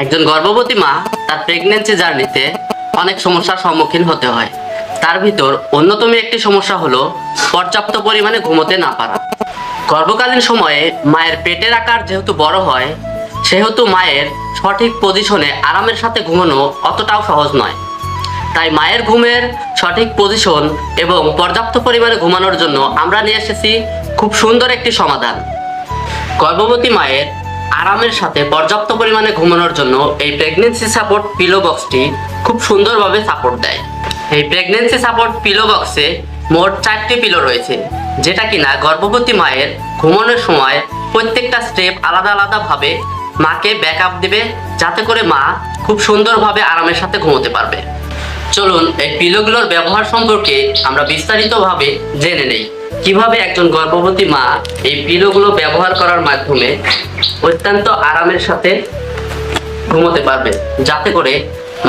একজন গর্ভবতী মা তার প্রেগন্যান্সি জার্নিতে অনেক সমস্যার সম্মুখীন হতে হয়। তার ভিতর অন্যতম একটি সমস্যা হলো পর্যাপ্ত পরিমাণে ঘুমোতে না পারা। গর্ভকালীন সময়ে মায়ের পেটের আকার যেহেতু বড় হয়, সেহেতু মায়ের সঠিক পজিশনে আরামের সাথে ঘুমানো অতটাও সহজ নয়। তাই মায়ের ঘুমের সঠিক পজিশন এবং পর্যাপ্ত পরিমাণে ঘুমানোর জন্য আমরা নিয়ে এসেছি খুব সুন্দর একটি সমাধান। গর্ভবতী মায়ের আরামের সাথে পর্যাপ্ত পরিমাণে ঘুমানোর জন্য এই প্রেগন্যান্সি সাপোর্ট পিলো বক্সটি খুব সুন্দরভাবে সাপোর্ট দেয়। এই প্রেগন্যান্সি সাপোর্ট পিলো বক্সে মোট 4টি পিলো রয়েছে, যেটা কিনা গর্ভবতী মায়ের ঘুমানোর সময় প্রত্যেকটা স্টেপ আলাদা আলাদাভাবে মাকে ব্যাকআপ দেবে, যাতে করে মা খুব সুন্দরভাবে আরামের সাথে ঘুমোতে পারবে। চলুন এই পিলোগুলোর ব্যবহার সম্পর্কে আমরা বিস্তারিতভাবে জেনে নেই। কিভাবে একজন গর্ভবতী মা এই পিলোগুলো ব্যবহার করার মাধ্যমে অত্যন্ত আরামের সাথে ঘুমোতে পারবে, যাতে করে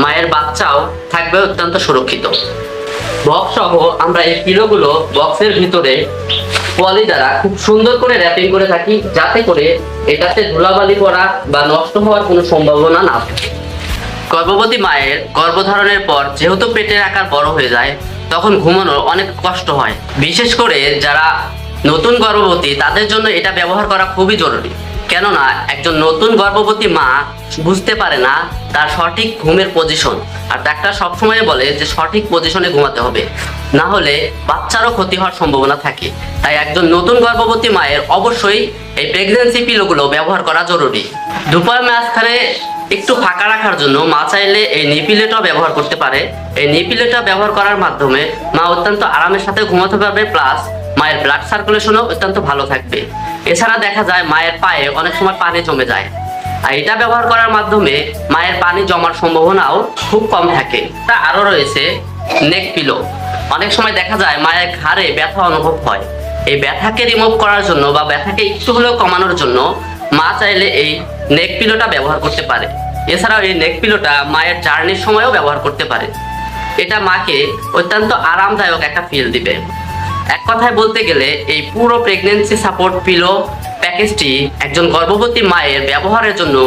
মায়ের বাচ্চাও থাকবে অত্যন্ত সুরক্ষিত। বক্স সহ আমরা এই পিলোগুলো বক্সের ভিতরে পলি দ্বারা খুব সুন্দর করে র্যাপিং করে থাকি, যাতে করে এটাতে ধুলাবালি পড়া বা নষ্ট হওয়ার কোনো সম্ভাবনা না থাকে। গর্ভবতী মায়ের গর্ভধারণের পর যেহেতু পেটের আকার বড় হয়ে যায়, তখন ঘুমানোর অনেক কষ্ট হয়। বিশেষ করে যারা নতুন গর্ভবতী, তাদের জন্য এটা ব্যবহার করা খুবই জরুরি। কেননা একজন নতুন গর্ভবতী মা বুঝতে পারে না তার সঠিক ঘুমের পজিশন, আর ডাক্তার সবসময় বলে যে সঠিক পজিশনে ঘুমাতে হবে, না হলে বাচ্চারও ক্ষতি হওয়ার সম্ভাবনা থাকে। তাই একজন নতুন গর্ভবতী মায়ের অবশ্যই এই প্রেগন্যান্সি পিলোগুলো ব্যবহার করা জরুরি। দুপুরের মাঝখানে একটু ফাঁকা রাখার জন্য মা চাইলে এই নিপিলেটা ব্যবহার করতে পারে। এই নিপিলেটা ব্যবহার করার মাধ্যমে মা অত্যন্ত আরামের সাথে ঘুমাতে পারবে, প্লাস মায়ের ব্লাড সার্কুলেশনও অত্যন্ত ভালো থাকবে। এছাড়া দেখা যায় মায়ের পায়ে অনেক সময় পানি জমে যায়, আর এটা ব্যবহার করার মাধ্যমে মায়ের পানি জমার সম্ভাবনাও খুব কম থাকে। তা আরও রয়েছে নেক পিলো। অনেক সময় দেখা যায় মায়ের ঘাড়ে ব্যথা অনুভব হয়। এই ব্যথাকে রিমুভ করার জন্য বা ব্যথাকে একটু হলেও কমানোর জন্য মা চাইলে এই নেক পিলোটা ব্যবহার করতে পারে। এছাড়াও এই নেক পিলোটা মায়ের জার্নির সময়ও ব্যবহার করতে পারে। এটা মাকে অত্যন্ত আরামদায়ক একটা ফিল দিবে। এক কথায় বলতে গেলে এই পুরো প্রেগন্যান্সি সাপোর্ট পিলো প্যাকেজটি একজন গর্ভবতী মায়ের ব্যবহারের জন্য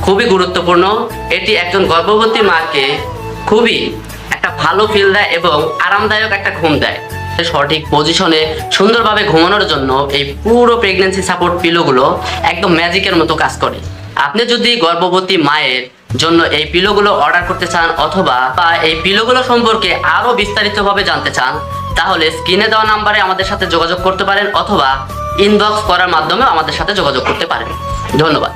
খুবই গুরুত্বপূর্ণ। এটি একজন গর্ভবতী মাকে খুবই একটা ভালো ফিল দেয় এবং আরামদায়ক একটা ঘুম দেয়। সঠিক পজিশনে সুন্দরভাবে ঘুমানোর জন্য এই পুরো প্রেগন্যান্সি সাপোর্ট পিলোগুলো একদম ম্যাজিকের মতো কাজ করে। আপনি যদি গর্ভবতী মায়ের জন্য এই পিলোগুলো অর্ডার করতে চান, অথবা এই পিলোগুলো সম্পর্কে আরো বিস্তারিতভাবে জানতে চান, তাহলে স্ক্রিনে দেওয়া নাম্বারে আমাদের সাথে যোগাযোগ করতে পারেন, অথবা ইনবক্স করার মাধ্যমে আমাদের সাথে যোগাযোগ করতে পারেন। ধন্যবাদ।